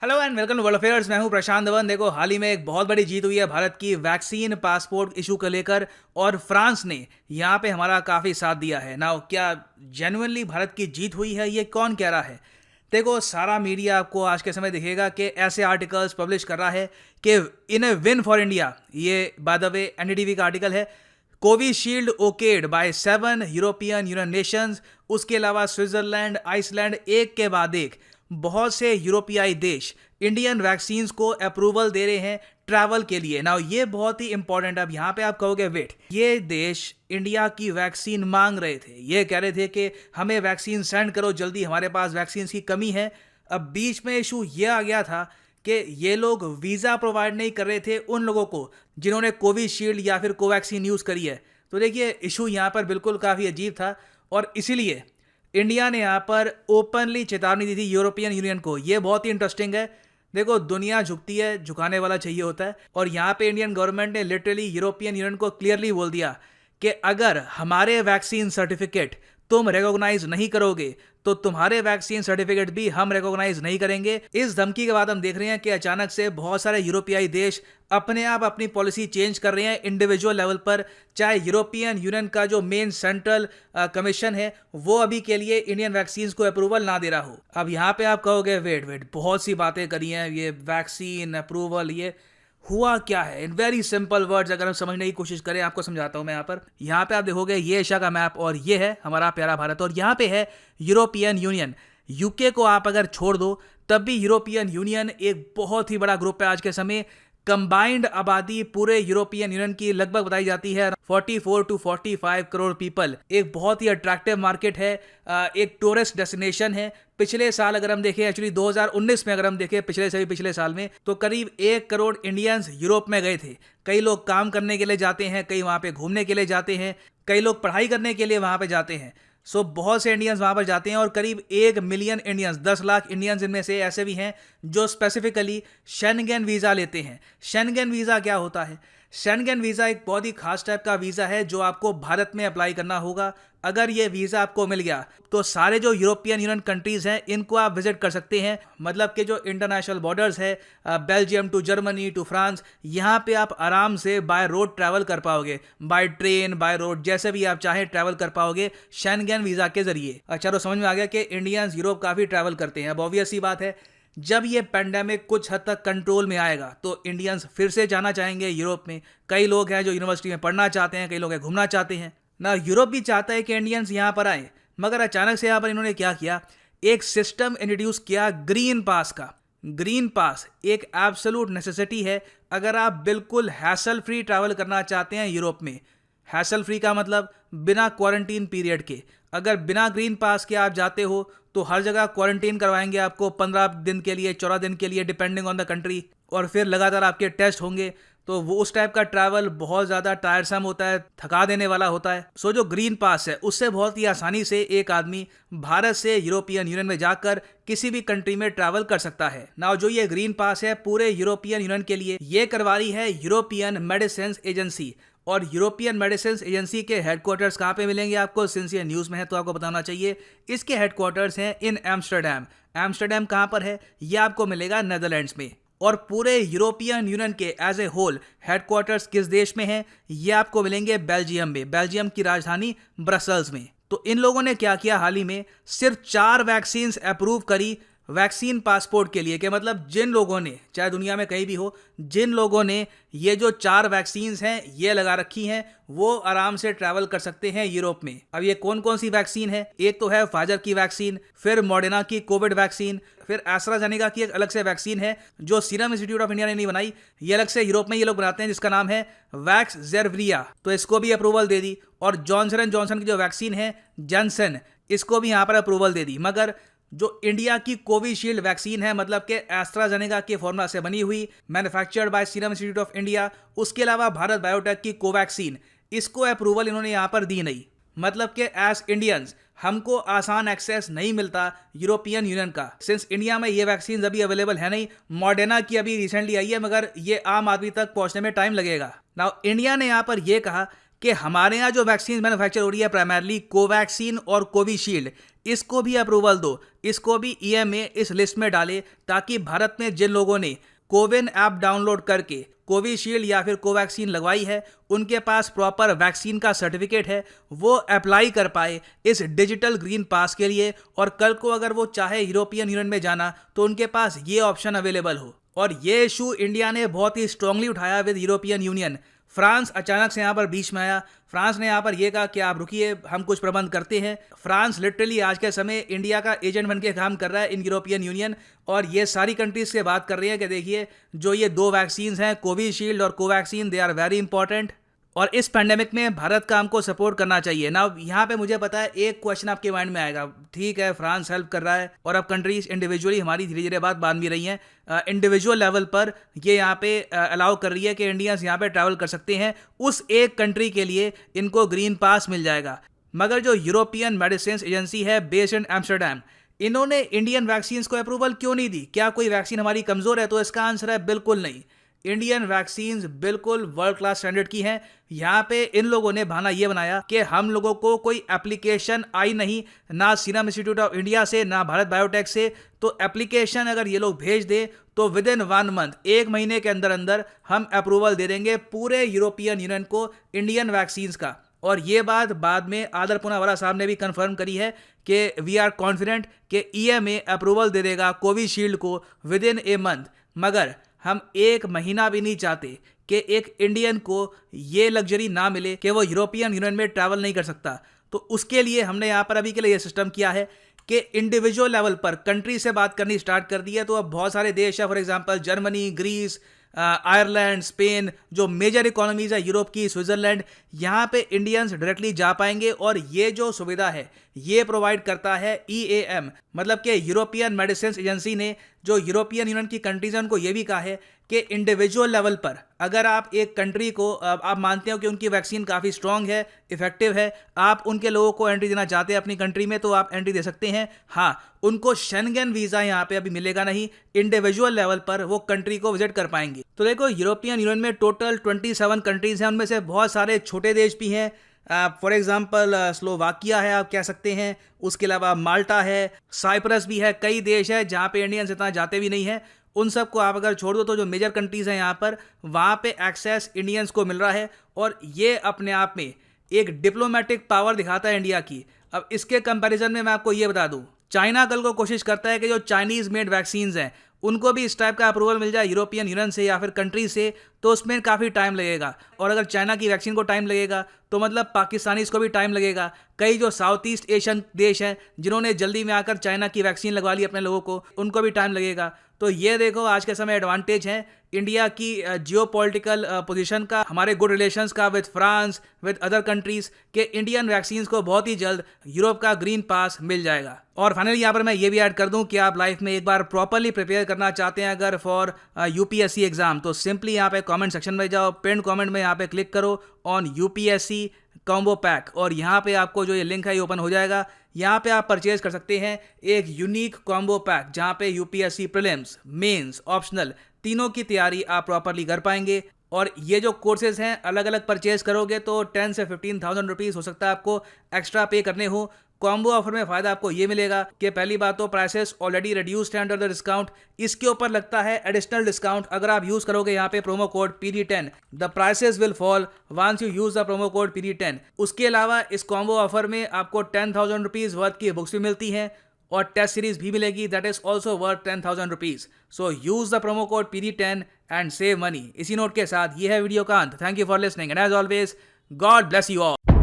Hello and welcome to world affairs. मैं हूं प्रशांत धवन। देखो, हाल ही में एक बहुत बड़ी जीत हुई है भारत की वैक्सीन पासपोर्ट इशू को लेकर, और फ्रांस ने यहां पे हमारा काफ़ी साथ दिया है ना। क्या जेन्युइनली भारत की जीत हुई है, ये कौन कह रहा है? देखो, सारा मीडिया आपको आज के समय दिखेगा कि ऐसे आर्टिकल्स पब्लिश कर रहा है कि in a win for India. ये बाय द वे एनडीटीवी का आर्टिकल है। Covishield okayed by 7 European Union nations. उसके अलावा स्विट्जरलैंड, आइसलैंड, एक के बाद एक बहुत से यूरोपियाई देश इंडियन वैक्सीन्स को अप्रूवल दे रहे हैं ट्रैवल के लिए। नाउ ये बहुत ही इंपॉर्टेंट। अब यहाँ पे आप कहोगे वेट, ये देश इंडिया की वैक्सीन मांग रहे थे, ये कह रहे थे कि हमें वैक्सीन सेंड करो जल्दी, हमारे पास वैक्सीन की कमी है। अब बीच में इशू ये आ गया था कि ये लोग वीज़ा प्रोवाइड नहीं कर रहे थे उन लोगों को जिन्होंने कोविशील्ड या फिर कोवैक्सीन यूज़ करी है। तो देखिए, इशू यहाँ पर बिल्कुल काफ़ी अजीब था, और इसीलिए इंडिया ने यहाँ पर ओपनली चेतावनी दी थी यूरोपियन यूनियन को। ये बहुत ही इंटरेस्टिंग है। देखो, दुनिया झुकती है, झुकाने वाला चाहिए होता है, और यहाँ पे इंडियन गवर्नमेंट ने लिटरली यूरोपियन यूनियन को क्लियरली बोल दिया कि अगर हमारे वैक्सीन सर्टिफिकेट तुम रिकॉग्नाइज नहीं करोगे तो तुम्हारे वैक्सीन सर्टिफिकेट भी हम रिकॉग्नाइज नहीं करेंगे। इस धमकी के बाद हम देख रहे हैं कि अचानक से बहुत सारे यूरोपियाई देश अपने आप अपनी पॉलिसी चेंज कर रहे हैं इंडिविजुअल लेवल पर। चाहे यूरोपियन यूनियन का जो मेन सेंट्रल कमीशन है वो अभी के लिए इंडियन वैक्सीन को अप्रूवल ना दे रहा हो। अब यहाँ पे आप कहोगे वेट, बहुत सी बातें करी हैं, ये वैक्सीन अप्रूवल, ये हुआ क्या है? इन वेरी सिंपल वर्ड्स अगर हम समझने की कोशिश करें, आपको समझाता हूं मैं। यहाँ पे आप देखोगे, ये एशिया का मैप और ये है हमारा प्यारा भारत, और यहाँ पे है यूरोपियन यूनियन। यूके को आप अगर छोड़ दो तब भी यूरोपियन यूनियन एक बहुत ही बड़ा ग्रुप है आज के समय। कंबाइंड आबादी पूरे यूरोपियन यूनियन की लगभग बताई जाती है 44 टू 45 करोड़ पीपल। एक बहुत ही अट्रैक्टिव मार्केट है, एक टूरिस्ट डेस्टिनेशन है। पिछले साल अगर हम देखें, एक्चुअली 2019 में अगर हम देखें, पिछले से भी पिछले साल में, तो करीब 1 करोड़ इंडियंस यूरोप में गए थे। कई लोग काम करने के लिए जाते हैं, कई वहाँ पे घूमने के लिए जाते हैं, कई लोग पढ़ाई करने के लिए वहाँ पे जाते हैं। सो बहुत से इंडियंस वहाँ पर जाते हैं, और करीब 1 मिलियन इंडियंस, 10 लाख इंडियंस इनमें से ऐसे भी हैं जो स्पेसिफिकली शेंगेन वीज़ा लेते हैं। शेंगेन वीज़ा क्या होता है? शेंगेन वीज़ा एक बहुत ही खास टाइप का वीज़ा है जो आपको भारत में अप्लाई करना होगा। अगर ये वीज़ा आपको मिल गया तो सारे जो यूरोपियन यूनियन कंट्रीज़ हैं इनको आप विजिट कर सकते हैं। मतलब कि जो इंटरनेशनल बॉर्डर्स है, Belgium to Germany to France, यहाँ पे आप आराम से बाय रोड ट्रैवल कर पाओगे, बाय ट्रेन, बाय रोड, जैसे भी आप चाहें ट्रैवल कर पाओगे शेंगेन वीज़ा के जरिए। अच्छा, तो समझ में आ गया कि इंडियंस यूरोप काफ़ी ट्रैवल करते हैं। अब ऑब्वियस सी बात है, जब ये पेंडेमिक कुछ हद तक कंट्रोल में आएगा तो इंडियंस फिर से जाना चाहेंगे यूरोप में। कई लोग हैं जो यूनिवर्सिटी में पढ़ना चाहते हैं, कई लोग हैं घूमना चाहते हैं ना। यूरोप भी चाहता है कि इंडियंस यहाँ पर आए, मगर अचानक से यहाँ पर इन्होंने क्या किया, एक सिस्टम इंट्रोड्यूस किया ग्रीन पास का। ग्रीन पास एक एब्सोल्यूट नेसेसिटी है अगर आप बिल्कुल हैसल फ्री ट्रैवल करना चाहते हैं यूरोप में। हैसल फ्री का मतलब बिना क्वारंटीन पीरियड के। अगर बिना ग्रीन पास के आप जाते हो तो हर जगह क्वारंटीन करवाएंगे आपको 15 दिन के लिए, 14 दिन के लिए, डिपेंडिंग ऑन द कंट्री, और फिर लगातार आपके टेस्ट होंगे। तो वो उस टाइप का ट्रैवल बहुत ज़्यादा टायरसम होता है, थका देने वाला होता है। सो जो ग्रीन पास है उससे बहुत ही आसानी से एक आदमी भारत से यूरोपियन यूनियन में जाकर किसी भी कंट्री में ट्रैवल कर सकता है। नाउ जो ये ग्रीन पास है पूरे यूरोपियन यूनियन के लिए, ये करवा रही है यूरोपियन मेडिसिन एजेंसी। और यूरोपियन मेडिसिन एजेंसी के हेडक्वार्टर्स कहाँ पे मिलेंगे आपको? सिंस ये न्यूज़ में है तो आपको बताना चाहिए। इसके हेडक्वार्टर्स हैं इन एम्स्टर्डम। एम्स्टर्डम कहाँ पर है? ये आपको मिलेगा नेदरलैंड्स में। और पूरे यूरोपियन यूनियन के एज ए होल हेडक्वार्टर्स किस देश में हैं? ये आपको मिलेंगे बेल्जियम में, बेल्जियम की राजधानी ब्रसल्स में। तो इन लोगों ने क्या किया हाल ही में, सिर्फ 4 वैक्सीन अप्रूव करी वैक्सीन पासपोर्ट के लिए। कि मतलब जिन लोगों ने, चाहे दुनिया में कहीं भी हो, जिन लोगों ने ये जो 4 वैक्सीन्स हैं ये लगा रखी हैं, वो आराम से ट्रैवल कर सकते हैं यूरोप में। अब ये कौन कौन सी वैक्सीन है? एक तो है फाइजर की वैक्सीन, फिर मॉडर्ना की कोविड वैक्सीन, फिर एस्ट्राजेनेका की एक अलग से वैक्सीन है जो सीरम इंस्टीट्यूट ऑफ इंडिया ने नहीं बनाई, ये अलग से यूरोप में ये लोग बनाते हैं, जिसका नाम है वैक्सजेरविया। तो इसको भी अप्रूवल दे दी। और जॉनसन एंड जॉनसन की जो वैक्सीन है जॉनसन, इसको भी यहाँ पर अप्रूवल दे दी। मगर जो इंडिया की कोविशील्ड वैक्सीन है, मतलब कि एस्ट्राजेनेका के फॉर्मूला से बनी हुई, manufactured by serum institute of India, उसके अलावा भारत बायोटेक की कोवैक्सीन, इसको अप्रूवल इन्होंने यहाँ पर दी नहीं। मतलब कि एज इंडियंस हमको आसान एक्सेस नहीं मिलता यूरोपियन यूनियन का, सिंस इंडिया में ये वैक्सीन अभी अवेलेबल है नहीं। मॉडर्ना की अभी रिसेंटली आई है, मगर ये आम आदमी तक पहुंचने में टाइम लगेगा। नाउ इंडिया ने यहाँ पर यह कहा कि हमारे यहाँ जो वैक्सीन मैन्युफैक्चर हो रही है प्राइमरली कोवैक्सीन और कोविशील्ड, इसको भी अप्रूवल दो, इसको भी ईएमए इस लिस्ट में डाले, ताकि भारत में जिन लोगों ने कोविन ऐप डाउनलोड करके कोविशील्ड या फिर कोवैक्सीन लगवाई है, उनके पास प्रॉपर वैक्सीन का सर्टिफिकेट है, वो अप्लाई कर पाए इस डिजिटल ग्रीन पास के लिए, और कल को अगर वो चाहे यूरोपियन यूनियन में जाना तो उनके पास ये ऑप्शन अवेलेबल हो। और ये इशू इंडिया ने बहुत ही स्ट्रांगली उठाया विद यूरोपियन यूनियन। फ्रांस अचानक से यहाँ पर बीच में आया। फ्रांस ने यहाँ पर यह कहा कि आप रुकिए, हम कुछ प्रबंध करते हैं। फ्रांस लिटरली आज के समय इंडिया का एजेंट बन के काम कर रहा है इन यूरोपियन यूनियन, और ये सारी कंट्रीज से बात कर रही है कि देखिए जो ये 2 वैक्सीन्स हैं, कोविशील्ड और Covaxin, they are very important, और इस पैंडेमिक में भारत का हमको सपोर्ट करना चाहिए ना। यहाँ पे मुझे पता है एक क्वेश्चन आपके माइंड में आएगा, ठीक है फ्रांस हेल्प कर रहा है और अब कंट्रीज इंडिविजुअली हमारी धीरे धीरे बात बांध भी रही हैं, इंडिविजुअल लेवल पर ये यहाँ पे अलाउ कर रही है कि इंडियंस यहाँ पे ट्रैवल कर सकते हैं, उस एक कंट्री के लिए इनको ग्रीन पास मिल जाएगा। मगर जो यूरोपियन मेडिसिन एजेंसी है बेस्ड इन एम्स्टरडैम, इन्होंने इंडियन वैक्सीन को अप्रूवल क्यों नहीं दी? क्या कोई वैक्सीन हमारी कमजोर है? तो इसका आंसर है बिल्कुल नहीं। इंडियन वैक्सीन्स बिल्कुल वर्ल्ड क्लास स्टैंडर्ड की हैं। यहाँ पे इन लोगों ने बहाना ये बनाया कि हम लोगों को कोई एप्लीकेशन आई नहीं, ना सीरम इंस्टीट्यूट ऑफ इंडिया से, ना भारत बायोटेक से, तो एप्लीकेशन अगर ये लोग भेज दे तो विद इन 1 मंथ, 1 महीने के अंदर अंदर हम अप्रूवल दे देंगे पूरे यूरोपियन यूनियन को इंडियन वैक्सीन्स का। और ये बात बाद में आदर पूनावाला साहब ने भी कंफर्म करी है कि वी आर कॉन्फिडेंट कि ईएमए अप्रूवल दे देगा कोविशील्ड को विद इन ए मंथ। मगर हम 1 महीना भी नहीं चाहते कि एक इंडियन को ये लग्जरी ना मिले कि वो यूरोपियन यूनियन में ट्रैवल नहीं कर सकता। तो उसके लिए हमने यहाँ पर अभी के लिए ये सिस्टम किया है कि इंडिविजुअल लेवल पर कंट्री से बात करनी स्टार्ट कर दी है। तो अब बहुत सारे देश है, for example Germany, Greece, Ireland, Spain, जो मेजर इकोनॉमीज है यूरोप की, स्विट्जरलैंड, यहाँ पे इंडियंस डायरेक्टली जा पाएंगे। और ये जो सुविधा है ये प्रोवाइड करता है ईएएम, मतलब कि यूरोपियन मेडिसिन एजेंसी ने जो यूरोपियन यूनियन की कंट्रीज हैं उनको ये भी कहा है कि इंडिविजुअल लेवल पर अगर आप एक कंट्री को आप मानते हो कि उनकी वैक्सीन काफ़ी स्ट्रांग है, इफेक्टिव है, आप उनके लोगों को एंट्री देना चाहते हैं अपनी कंट्री में, तो आप एंट्री दे सकते हैं। हाँ, उनको शेंगेन वीज़ा यहाँ पे अभी मिलेगा नहीं, इंडिविजुअल लेवल पर वो कंट्री को विजिट कर पाएंगे। तो देखो यूरोपियन यूनियन में टोटल 27 कंट्रीज हैं, उनमें से बहुत सारे छोटे देश भी हैं। फॉर एग्जाम्पल स्लोवाकिया है, आप कह सकते हैं, उसके अलावा माल्टा है, साइप्रस भी है, कई देश है जहाँ पे इंडियंस इतना जाते भी नहीं है। उन सब को आप अगर छोड़ दो तो जो मेजर कंट्रीज़ हैं यहाँ पर, वहाँ पे एक्सेस इंडियंस को मिल रहा है, और ये अपने आप में एक डिप्लोमेटिक पावर दिखाता है इंडिया की। अब इसके कंपैरिजन में मैं आपको ये बता दूँ, चाइना कल को कोशिश करता है कि जो चाइनीज़ मेड वैक्सीन्स हैं उनको भी इस टाइप का अप्रूवल मिल जाए यूरोपियन यूनियन से या फिर कंट्री से, तो उसमें काफ़ी टाइम लगेगा। और अगर चाइना की वैक्सीन को टाइम लगेगा तो मतलब पाकिस्तानीज़ को भी टाइम लगेगा। कई जो साउथ ईस्ट एशियन देश हैं जिन्होंने जल्दी में आकर चाइना की वैक्सीन लगवा ली अपने लोगों को, उनको भी टाइम लगेगा। तो ये देखो आज के समय एडवांटेज है इंडिया की जियोपॉलिटिकल पोजीशन का, हमारे गुड रिलेशंस का with France, with other countries, के इंडियन वैक्सीन्स को बहुत ही जल्द यूरोप का ग्रीन पास मिल जाएगा। और फाइनली यहाँ पर मैं ये भी ऐड कर दूं कि आप लाइफ में एक बार प्रॉपरली प्रिपेयर करना चाहते हैं अगर फॉर यूपीएससी एग्जाम, तो सिंपली यहाँ पे कमेंट सेक्शन में जाओ, पिन कमेंट में यहाँ पे क्लिक करो ऑन यूपीएससी कॉम्बो पैक, और यहाँ पे आपको जो ये लिंक है ये ओपन हो जाएगा। यहाँ पे आप परचेज कर सकते हैं एक यूनिक कॉम्बो पैक जहाँ पे यूपीएससी प्रीलिम्स, मेंस, ऑप्शनल तीनों की तैयारी आप प्रॉपरली कर पाएंगे। और ये जो कोर्सेज हैं अलग अलग परचेज करोगे तो 10 से 15,000 रुपीज़ हो सकता है आपको एक्स्ट्रा पे करने हो। कॉम्बो ऑफर में फ़ायदा आपको ये मिलेगा कि पहली बात तो प्राइसेस ऑलरेडी रिड्यूस्ड हैं अंडर द डिस्काउंट, इसके ऊपर लगता है एडिशनल डिस्काउंट। अगर आप यूज़ करोगे यहाँ पे promo code PD10, the prices will fall once you use the promo code PD10। उसके अलावा इस कॉम्बो ऑफर में आपको 10,000 रुपीज़ वर्थ की बुक्स भी मिलती हैं और टेस्ट सीरीज भी मिलेगी, that is also worth 10,000 rupees. So use the promo code PD10 and save money. इसी नोट के साथ ये है वीडियो का अंत। Thank you for listening and as always God bless you all.